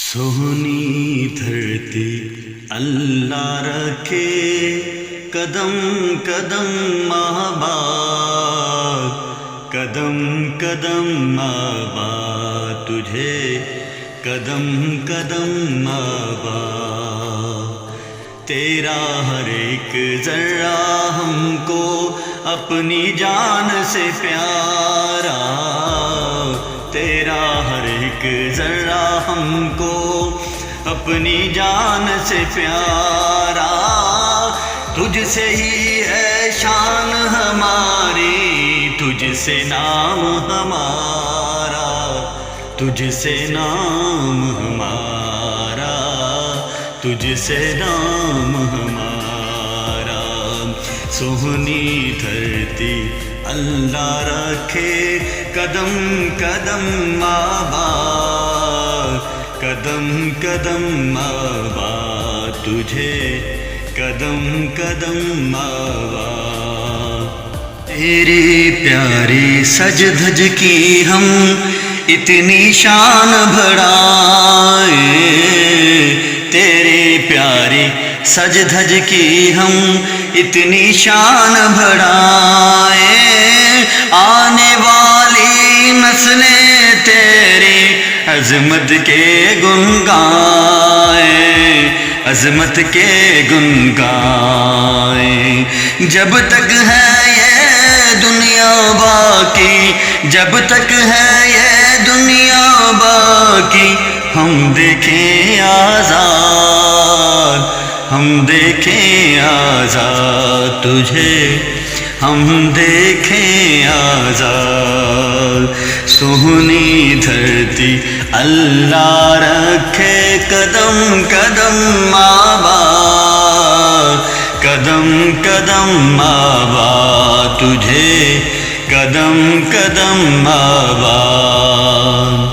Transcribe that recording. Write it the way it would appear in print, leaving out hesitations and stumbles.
سونی دھرتی اللہ رکھے قدم قدم آباد، قدم قدم آباد تجھے قدم قدم آباد، تیرا ہر ایک ذرہ ہم کو اپنی جان سے پیارا، تیرا ہر ایک ذرہ ہم کو اپنی جان سے پیارا، تجھ سے ہی ہے شان ہماری، تجھ سے نام ہمارا، تجھ سے نام ہمارا، تجھ سے نام ہمارا، سونی دھرتی اللہ رکھے قدم قدم آباد، قدم قدم آباد تجھے قدم قدم آباد، تیری پیاری سج دھج کی ہم اتنی شان بڑھائیں، تیری پیاری سج دھج کی ہم اتنی شان بڑھائیں، آنے والی نسلیں تیری عظمت کے گن گائیں، عظمت کے گن گائیں، جب تک ہے یہ دنیا باقی، جب تک ہے یہ دنیا باقی، ہم دیکھیں آزاد، ہم دیکھیں آزاد تجھے، ہم دیکھیں آزاد، سونی دھرتی اللہ رکھے قدم قدم آباد، قدم قدم آباد تجھے قدم قدم آباد۔